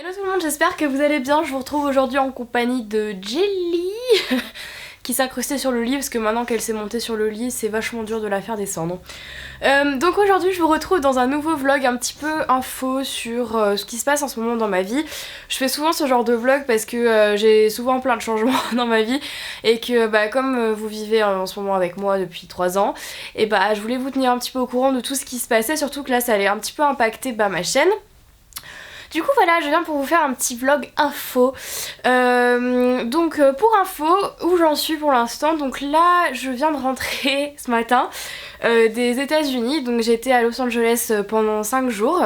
Hello tout le monde, j'espère que vous allez bien. Je vous retrouve aujourd'hui en compagnie de Jelly qui s'incrustait sur le lit parce que maintenant qu'elle s'est montée sur le lit, c'est vachement dur de la faire descendre. Donc aujourd'hui je vous retrouve dans un nouveau vlog un petit peu info sur ce qui se passe en ce moment dans ma vie. Je fais souvent ce genre de vlog parce que j'ai souvent plein de changements dans ma vie et que comme vous vivez en ce moment avec moi depuis 3 ans, et je voulais vous tenir un petit peu au courant de tout ce qui se passait, surtout que là ça allait un petit peu impacter ma chaîne. Du coup voilà, je viens pour vous faire un petit vlog info. Pour info, où j'en suis pour l'instant, donc là je viens de rentrer ce matin des États-Unis, donc j'étais à Los Angeles pendant 5 jours.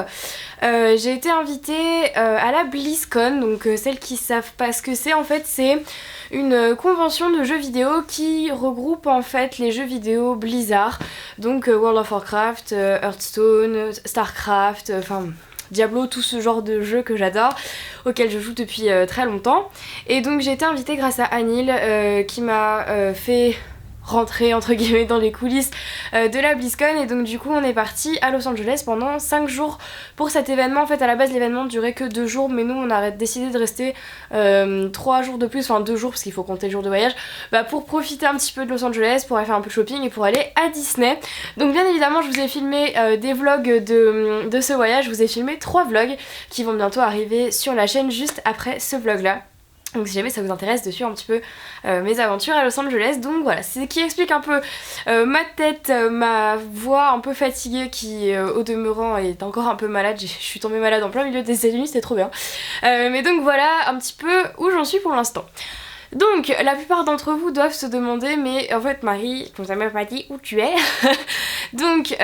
J'ai été invitée à la BlizzCon, donc celles qui savent pas ce que c'est, en fait c'est une convention de jeux vidéo qui regroupe en fait les jeux vidéo Blizzard, donc World of Warcraft, Hearthstone, Starcraft, Diablo, tout ce genre de jeux que j'adore, auxquels je joue depuis très longtemps. Et donc j'ai été invitée grâce à Anil qui m'a fait rentrer entre guillemets dans les coulisses de la BlizzCon, et donc du coup on est parti à Los Angeles pendant 5 jours pour cet événement. En fait à la base l'événement durait que 2 jours, mais nous on a décidé de rester 3 jours de plus, enfin 2 jours parce qu'il faut compter le jour de voyage, pour profiter un petit peu de Los Angeles, pour aller faire un peu de shopping et pour aller à Disney. Donc bien évidemment je vous ai filmé des vlogs de ce voyage, je vous ai filmé 3 vlogs qui vont bientôt arriver sur la chaîne juste après ce vlog là. Donc si jamais ça vous intéresse de suivre un petit peu mes aventures à Los Angeles. Donc voilà, c'est ce qui explique un peu ma tête, ma voix un peu fatiguée qui au demeurant est encore un peu malade. Je suis tombée malade en plein milieu des États-Unis, c'était trop bien. Mais donc voilà un petit peu où j'en suis pour l'instant. Donc la plupart d'entre vous doivent se demander, mais en fait Marie, tu nous as même pas dit où tu es. Donc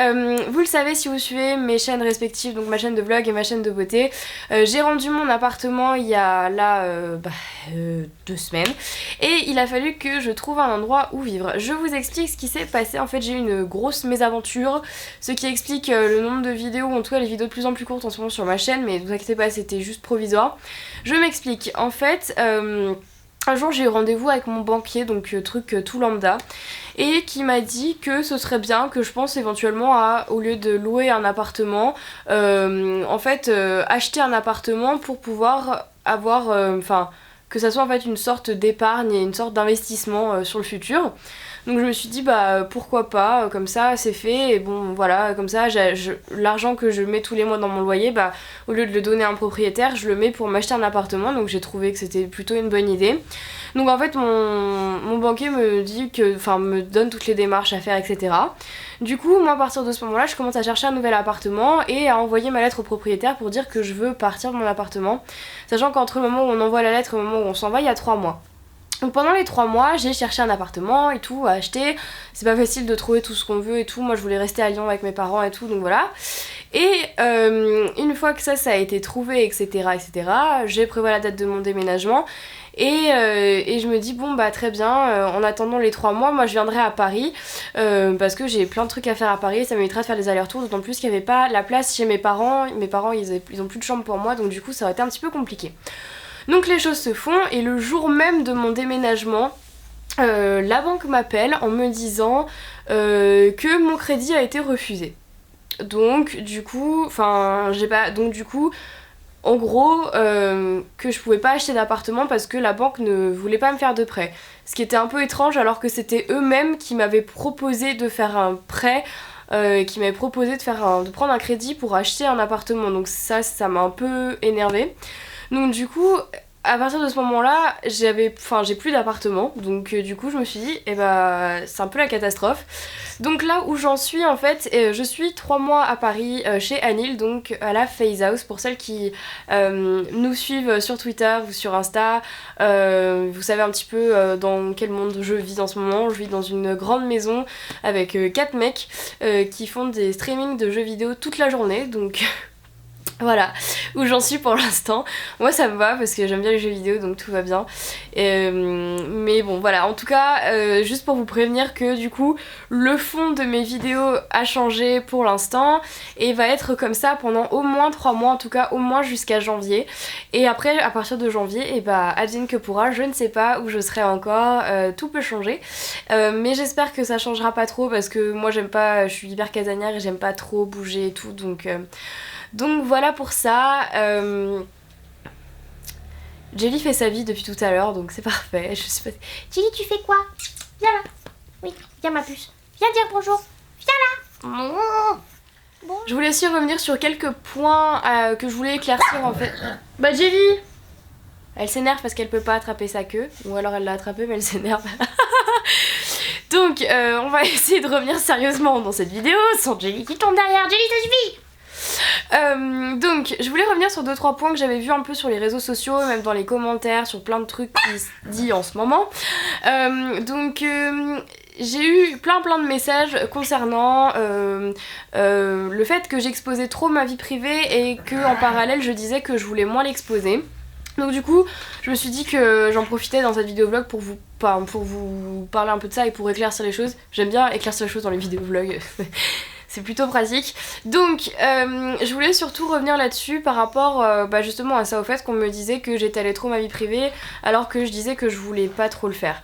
vous le savez si vous suivez mes chaînes respectives, donc ma chaîne de vlog et ma chaîne de beauté. J'ai rendu mon appartement il y a là 2 semaines et il a fallu que je trouve un endroit où vivre. Je vous explique ce qui s'est passé. En fait j'ai eu une grosse mésaventure, ce qui explique le nombre de vidéos, en tout cas les vidéos de plus en plus courtes en ce moment sur ma chaîne, mais ne vous inquiétez pas, c'était juste provisoire. Je m'explique, en fait un jour j'ai eu rendez-vous avec mon banquier, donc truc tout lambda, et qui m'a dit que ce serait bien que je pense éventuellement à, au lieu de louer un appartement, acheter un appartement pour pouvoir avoir, que ça soit en fait une sorte d'épargne et une sorte d'investissement sur le futur. Donc je me suis dit pourquoi pas, comme ça c'est fait, et bon voilà, comme ça l'argent que je mets tous les mois dans mon loyer, au lieu de le donner à un propriétaire, je le mets pour m'acheter un appartement, donc j'ai trouvé que c'était plutôt une bonne idée. Donc en fait mon banquier me dit me donne toutes les démarches à faire, etc. Du coup moi à partir de ce moment là je commence à chercher un nouvel appartement et à envoyer ma lettre au propriétaire pour dire que je veux partir de mon appartement, sachant qu'entre le moment où on envoie la lettre et le moment où on s'en va il y a 3 mois. Donc pendant les 3 mois, j'ai cherché un appartement et tout à acheter. C'est pas facile de trouver tout ce qu'on veut et tout. Moi je voulais rester à Lyon avec mes parents et tout, donc voilà. Et une fois que ça a été trouvé, etc., j'ai prévu la date de mon déménagement. Et je me dis très bien, en attendant les 3 mois, moi je viendrai à Paris parce que j'ai plein de trucs à faire à Paris, ça m'évitera de faire des allers-retours, d'autant plus qu'il n'y avait pas la place chez mes parents. Mes parents ils ont plus de chambre pour moi, donc du coup ça aurait été un petit peu compliqué. Donc les choses se font et le jour même de mon déménagement, la banque m'appelle en me disant que mon crédit a été refusé. Donc du coup, en gros, que je pouvais pas acheter d'appartement parce que la banque ne voulait pas me faire de prêt. Ce qui était un peu étrange alors que c'était eux-mêmes qui m'avaient proposé de faire un prêt, qui m'avaient proposé de prendre un crédit pour acheter un appartement. Donc ça m'a un peu énervée. Donc du coup, à partir de ce moment-là, j'ai plus d'appartement. Donc du coup, je me suis dit, c'est un peu la catastrophe. Donc là où j'en suis en fait, je suis 3 mois à Paris chez Anil, donc à la Phase House. Pour celles qui nous suivent sur Twitter ou sur Insta, vous savez un petit peu dans quel monde je vis en ce moment. Je vis dans une grande maison avec 4 mecs qui font des streamings de jeux vidéo toute la journée. Donc voilà où j'en suis pour l'instant. Moi ça me va parce que j'aime bien les jeux vidéo, donc tout va bien. Mais bon voilà, en tout cas juste pour vous prévenir que du coup le fond de mes vidéos a changé pour l'instant et va être comme ça pendant au moins 3 mois, en tout cas au moins jusqu'à janvier. Et après à partir de janvier, advienne que pourra, je ne sais pas où je serai encore, tout peut changer. Mais j'espère que ça changera pas trop parce que moi j'aime pas, je suis hyper casanière et j'aime pas trop bouger et tout, donc voilà pour ça. Jelly fait sa vie depuis tout à l'heure, donc c'est parfait. Je sais pas... Jelly, tu fais quoi? Viens là. Oui, viens ma puce. Viens dire bonjour. Viens là. Bon. Je voulais aussi revenir sur quelques points que je voulais éclaircir en fait. Bah Jelly, elle s'énerve parce qu'elle peut pas attraper sa queue, ou alors elle l'a attrapée mais elle s'énerve. Donc on va essayer de revenir sérieusement dans cette vidéo sans Jelly qui tombe derrière. Jelly, ça suffit. Donc je voulais revenir sur 2-3 points que j'avais vu un peu sur les réseaux sociaux, même dans les commentaires, sur plein de trucs qui se disent en ce moment. J'ai eu plein de messages concernant le fait que j'exposais trop ma vie privée et que en parallèle je disais que je voulais moins l'exposer. Donc du coup je me suis dit que j'en profitais dans cette vidéo vlog pour vous parler un peu de ça et pour éclaircir les choses. J'aime bien éclaircir les choses dans les vidéos vlogs. C'est plutôt pratique. Donc je voulais surtout revenir là-dessus par rapport justement à ça, au fait qu'on me disait que j'étalais trop ma vie privée alors que je disais que je voulais pas trop le faire.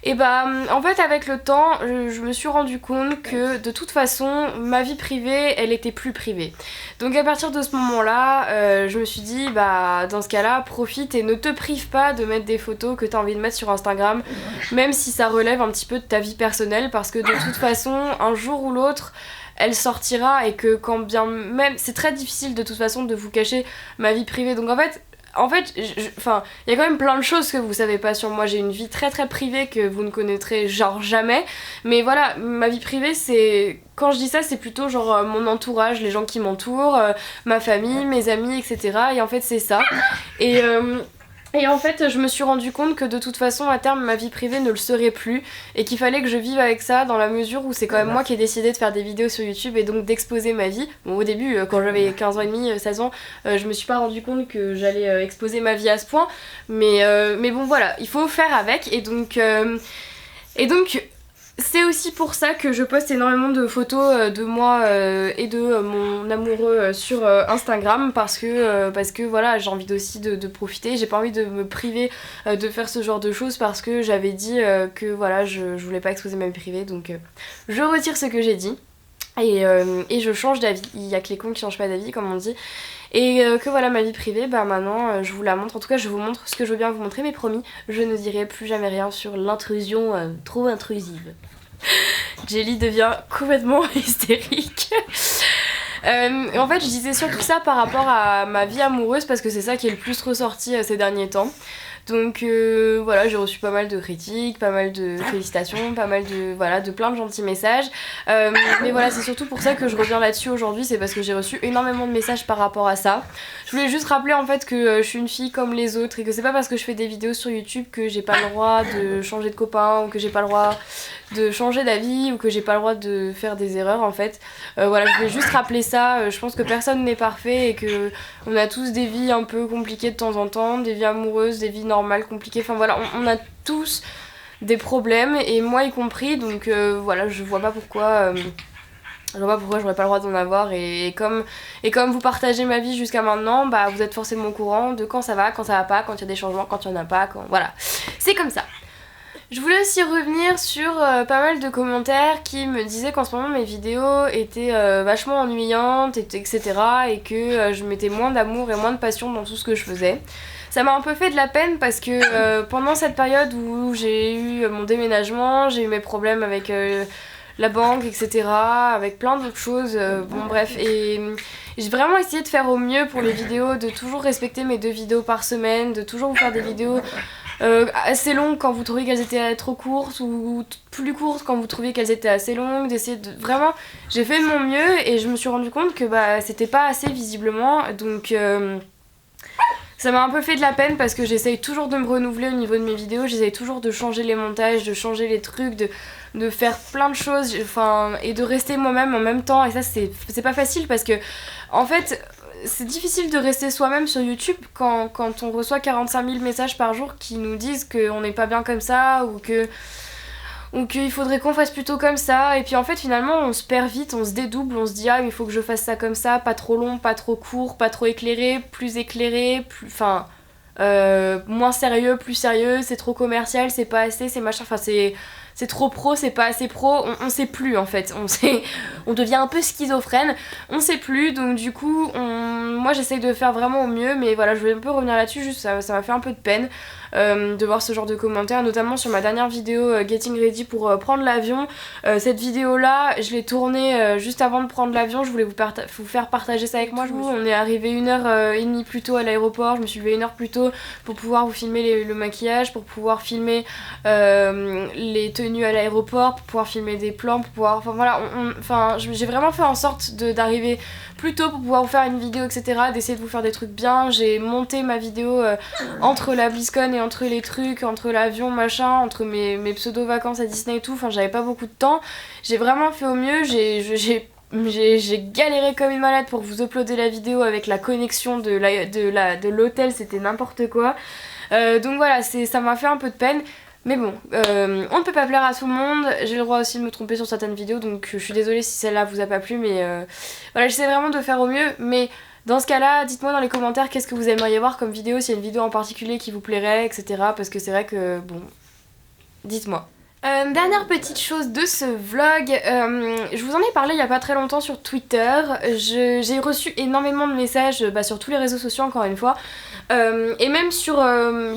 Et en fait avec le temps je me suis rendu compte que de toute façon ma vie privée elle était plus privée. Donc à partir de ce moment là je me suis dit dans ce cas là profite et ne te prive pas de mettre des photos que t'as envie de mettre sur Instagram, même si ça relève un petit peu de ta vie personnelle, parce que de toute façon un jour ou l'autre elle sortira et que quand bien même c'est très difficile de toute façon de vous cacher ma vie privée. Donc en fait il y a quand même plein de choses que vous savez pas sur moi. J'ai une vie très privée que vous ne connaîtrez genre jamais. Mais voilà, ma vie privée, c'est... Quand je dis ça, c'est plutôt genre mon entourage, les gens qui m'entourent, ma famille, mes amis, etc. Et en fait, c'est ça. Et en fait, je me suis rendu compte que de toute façon, à terme, ma vie privée ne le serait plus et qu'il fallait que je vive avec ça dans la mesure où c'est quand même moi qui ai décidé de faire des vidéos sur YouTube et donc d'exposer ma vie. Bon, au début, quand j'avais 15 ans et demi, 16 ans, je me suis pas rendu compte que j'allais exposer ma vie à ce point. Mais bon, voilà, il faut faire avec. Et donc c'est aussi pour ça que je poste énormément de photos de moi et de mon amoureux sur Instagram, parce que voilà, j'ai envie aussi de profiter. J'ai pas envie de me priver de faire ce genre de choses parce que j'avais dit que voilà, je voulais pas exposer ma vie privée. Donc je retire ce que j'ai dit et je change d'avis. Il y a que les cons qui changent pas d'avis, comme on dit. Et que voilà, ma vie privée, maintenant je vous la montre. En tout cas, je vous montre ce que je veux bien vous montrer, mais promis, je ne dirai plus jamais rien sur l'intrusion trop intrusive. Jelly devient complètement hystérique. En fait, je disais surtout ça par rapport à ma vie amoureuse parce que c'est ça qui est le plus ressorti ces derniers temps. Donc voilà, j'ai reçu pas mal de critiques, pas mal de félicitations, pas mal de plein de gentils messages. Mais voilà, c'est surtout pour ça que je reviens là-dessus aujourd'hui, c'est parce que j'ai reçu énormément de messages par rapport à ça. Je voulais juste rappeler en fait que je suis une fille comme les autres et que c'est pas parce que je fais des vidéos sur YouTube que j'ai pas le droit de changer de copain ou que j'ai pas le droit de changer d'avis ou que j'ai pas le droit de faire des erreurs en fait. Voilà, je voulais juste rappeler ça. Je pense que personne n'est parfait et que on a tous des vies un peu compliquées de temps en temps, des vies amoureuses, des vies normales compliquées. Enfin voilà, on a tous des problèmes et moi y compris. Donc voilà, je vois pas pourquoi j'aurais pas le droit d'en avoir et comme vous partagez ma vie jusqu'à maintenant, vous êtes forcément au courant de quand ça va pas, quand il y a des changements, quand il y en a pas, voilà. C'est comme ça. Je voulais aussi revenir sur pas mal de commentaires qui me disaient qu'en ce moment mes vidéos étaient vachement ennuyantes, etc. et que je mettais moins d'amour et moins de passion dans tout ce que je faisais. Ça m'a un peu fait de la peine parce que pendant cette période où j'ai eu mon déménagement, j'ai eu mes problèmes avec la banque, etc. avec plein d'autres choses, bon bref, et j'ai vraiment essayé de faire au mieux pour les vidéos, de toujours respecter mes 2 vidéos par semaine, de toujours vous faire des vidéos assez longues quand vous trouviez qu'elles étaient trop courtes ou plus courtes quand vous trouviez qu'elles étaient assez longues, d'essayer de... Vraiment, j'ai fait de mon mieux et je me suis rendu compte que c'était pas assez visiblement, donc... ça m'a un peu fait de la peine parce que j'essaye toujours de me renouveler au niveau de mes vidéos, j'essaye toujours de changer les montages, de changer les trucs, de faire plein de choses, et de rester moi-même en même temps, et ça c'est pas facile parce que en fait c'est difficile de rester soi-même sur YouTube quand on reçoit 45 000 messages par jour qui nous disent qu'on n'est pas bien comme ça ou qu'il faudrait qu'on fasse plutôt comme ça, et puis en fait finalement on se perd vite, on se dédouble, on se dit mais il faut que je fasse ça comme ça, pas trop long, pas trop court, pas trop éclairé, moins sérieux, plus sérieux, c'est trop commercial, c'est pas assez, c'est machin, enfin c'est trop pro, c'est pas assez pro, on sait plus en fait, on devient un peu schizophrène, on sait plus, donc du coup moi j'essaye de faire vraiment au mieux, mais voilà, je vais un peu revenir là-dessus, juste ça m'a fait un peu de peine de voir ce genre de commentaires, notamment sur ma dernière vidéo Getting Ready pour prendre l'avion. Cette vidéo là je l'ai tournée juste avant de prendre l'avion, je voulais vous faire partager ça avec moi. On est arrivé 1h30 plus tôt à l'aéroport, je me suis levée 1 heure plus tôt pour pouvoir vous filmer le maquillage, pour pouvoir filmer les tenues à l'aéroport, pour pouvoir filmer des plans, pour pouvoir, enfin voilà, j'ai vraiment fait en sorte d'arriver plus tôt pour pouvoir vous faire une vidéo, etc., d'essayer de vous faire des trucs bien. J'ai monté ma vidéo entre la BlizzCon et entre les trucs, entre l'avion, machin, entre mes pseudo-vacances à Disney et tout, enfin j'avais pas beaucoup de temps. J'ai vraiment fait au mieux, j'ai galéré comme une malade pour vous uploader la vidéo avec la connexion de l'hôtel, c'était n'importe quoi. Donc voilà, ça m'a fait un peu de peine. Mais bon, on ne peut pas plaire à tout le monde, j'ai le droit aussi de me tromper sur certaines vidéos, donc je suis désolée si celle-là vous a pas plu, mais voilà, j'essaie vraiment de faire au mieux. Mais dans ce cas-là, dites-moi dans les commentaires qu'est-ce que vous aimeriez voir comme vidéo, s'il y a une vidéo en particulier qui vous plairait, etc. Parce que c'est vrai que, bon, dites-moi. Dernière petite chose de ce vlog, je vous en ai parlé il y a pas très longtemps sur Twitter, j'ai reçu énormément de messages sur tous les réseaux sociaux encore une fois, et même sur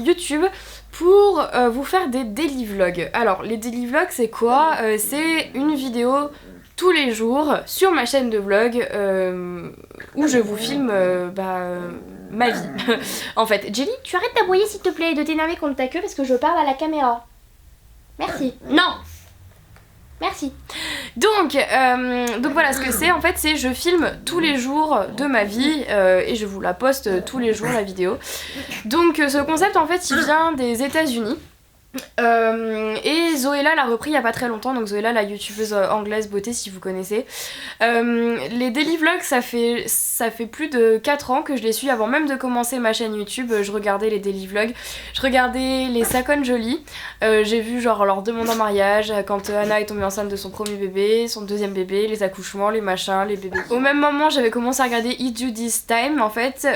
YouTube, pour vous faire des daily vlogs. Alors les daily vlogs c'est quoi? C'est une vidéo tous les jours sur ma chaîne de vlog où je vous filme ma vie. En fait, Jelly, Tu arrêtes d'aboyer s'il te plaît et de t'énerver contre ta queue parce que je parle à la caméra. Merci. non! Merci. Donc voilà, ce que c'est en fait, c'est je filme tous les jours de ma vie et je vous la poste tous les jours la vidéo. Donc ce concept en fait il vient des États-Unis. Et Zoéla l'a repris il y a pas très longtemps, donc Zoéla, la youtubeuse anglaise beauté si vous connaissez. Les daily vlogs ça fait plus de 4 ans que je les suis, avant même de commencer ma chaîne YouTube. Je regardais les daily vlogs, je regardais les Sakon Jolie, j'ai vu genre leur demande en mariage, quand Anna est tombée enceinte de son premier bébé, son deuxième bébé, les accouchements, les machins, les bébés. Au même moment j'avais commencé à regarder Eat Judy's Time en fait,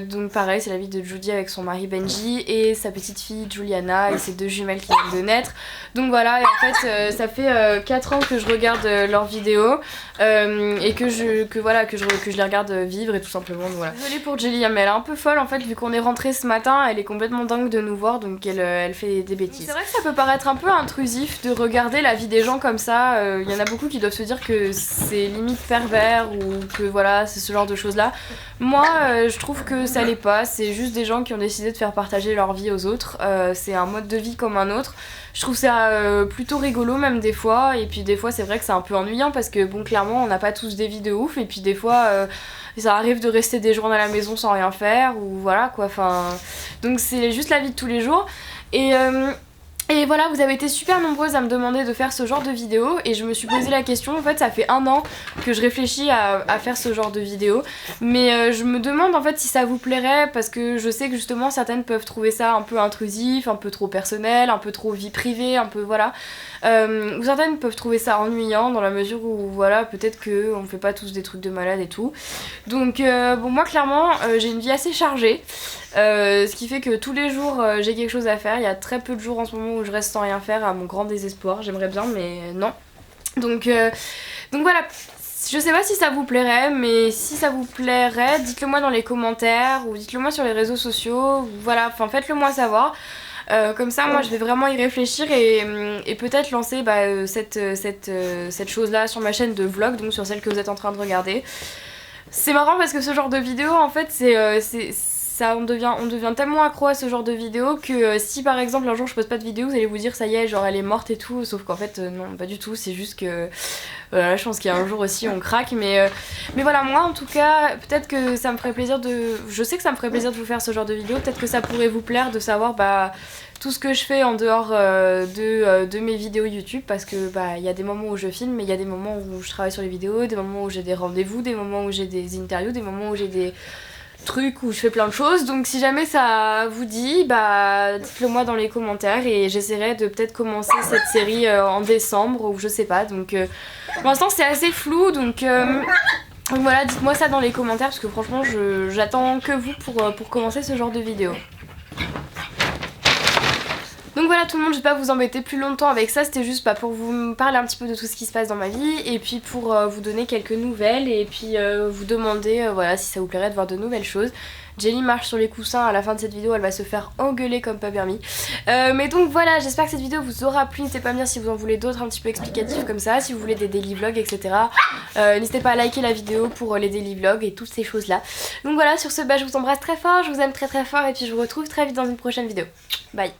donc pareil c'est la vie de Judy avec son mari Benji et sa petite fille Juliana et ses deux jumelles qui viennent de naître. Donc voilà, et en fait ça fait 4 ans que je regarde leurs vidéos et que je les regarde vivre et tout simplement. Donc voilà. Désolée pour Jelly, mais elle est un peu folle en fait, vu qu'on est rentré ce matin, elle est complètement dingue de nous voir, donc elle fait des bêtises. C'est vrai que ça peut paraître un peu intrusif de regarder la vie des gens comme ça, il y en a beaucoup qui doivent se dire que c'est limite pervers ou que voilà, c'est ce genre de choses là. Moi je trouve que ça l'est pas, c'est juste des gens qui ont décidé de faire partager leur vie aux autres, c'est un mode de vie comme un autre. Je trouve ça plutôt rigolo même des fois, et puis des fois c'est vrai que c'est un peu ennuyant parce que bon clairement on n'a pas tous des vies de ouf, et puis des fois ça arrive de rester des journées à la maison sans rien faire ou voilà quoi, enfin donc c'est juste la vie de tous les jours. Et voilà, vous avez été super nombreuses à me demander de faire ce genre de vidéo et je me suis posé la question. En fait ça fait 1 an que je réfléchis à faire ce genre de vidéo, mais je me demande en fait si ça vous plairait, parce que je sais que justement certaines peuvent trouver ça un peu intrusif, un peu trop personnel, un peu trop vie privée, un peu voilà, ou certaines peuvent trouver ça ennuyant dans la mesure où voilà, peut-être qu'on fait pas tous des trucs de malade et tout. Donc bon, moi clairement j'ai une vie assez chargée, ce qui fait que tous les jours j'ai quelque chose à faire. Il y a très peu de jours en ce moment où je reste sans rien faire, à mon grand désespoir. J'aimerais bien mais non. Donc voilà, je sais pas si ça vous plairait, mais si ça vous plairait, dites-le moi dans les commentaires ou dites-le moi sur les réseaux sociaux, voilà, enfin faites-le moi savoir. Comme ça moi je vais vraiment y réfléchir et peut-être lancer cette chose là sur ma chaîne de vlog, donc sur celle que vous êtes en train de regarder. C'est marrant parce que ce genre de vidéo en fait on devient tellement accro à ce genre de vidéo que si par exemple un jour je poste pas de vidéo, vous allez vous dire ça y est, genre elle est morte et tout, sauf qu'en fait non, pas du tout, c'est juste que voilà, je pense qu'il y a un jour aussi on craque, mais voilà, moi en tout cas peut-être que ça me ferait plaisir je sais que ça me ferait plaisir de vous faire ce genre de vidéo, peut-être que ça pourrait vous plaire de savoir tout ce que je fais en dehors de mes vidéos YouTube, parce que il y a des moments où je filme, mais il y a des moments où je travaille sur les vidéos, des moments où j'ai des rendez-vous, des moments où j'ai des interviews, des moments où j'ai des trucs où je fais plein de choses. Donc si jamais ça vous dit, dites-le moi dans les commentaires et j'essaierai de peut-être commencer cette série en décembre ou je sais pas. Donc pour l'instant c'est assez flou, donc voilà, dites-moi ça dans les commentaires parce que franchement j'attends que vous pour commencer ce genre de vidéo. Donc voilà tout le monde, je vais pas vous embêter plus longtemps avec ça, c'était juste pour vous parler un petit peu de tout ce qui se passe dans ma vie et puis pour vous donner quelques nouvelles et puis vous demander voilà, si ça vous plairait de voir de nouvelles choses. Jenny marche sur les coussins, à la fin de cette vidéo elle va se faire engueuler comme pas permis. Mais donc voilà, j'espère que cette vidéo vous aura plu, n'hésitez pas à me dire si vous en voulez d'autres un petit peu explicatifs comme ça, si vous voulez des daily vlogs etc. N'hésitez pas à liker la vidéo pour les daily vlogs et toutes ces choses là. Donc voilà, sur ce je vous embrasse très fort, je vous aime très très fort et puis je vous retrouve très vite dans une prochaine vidéo. Bye.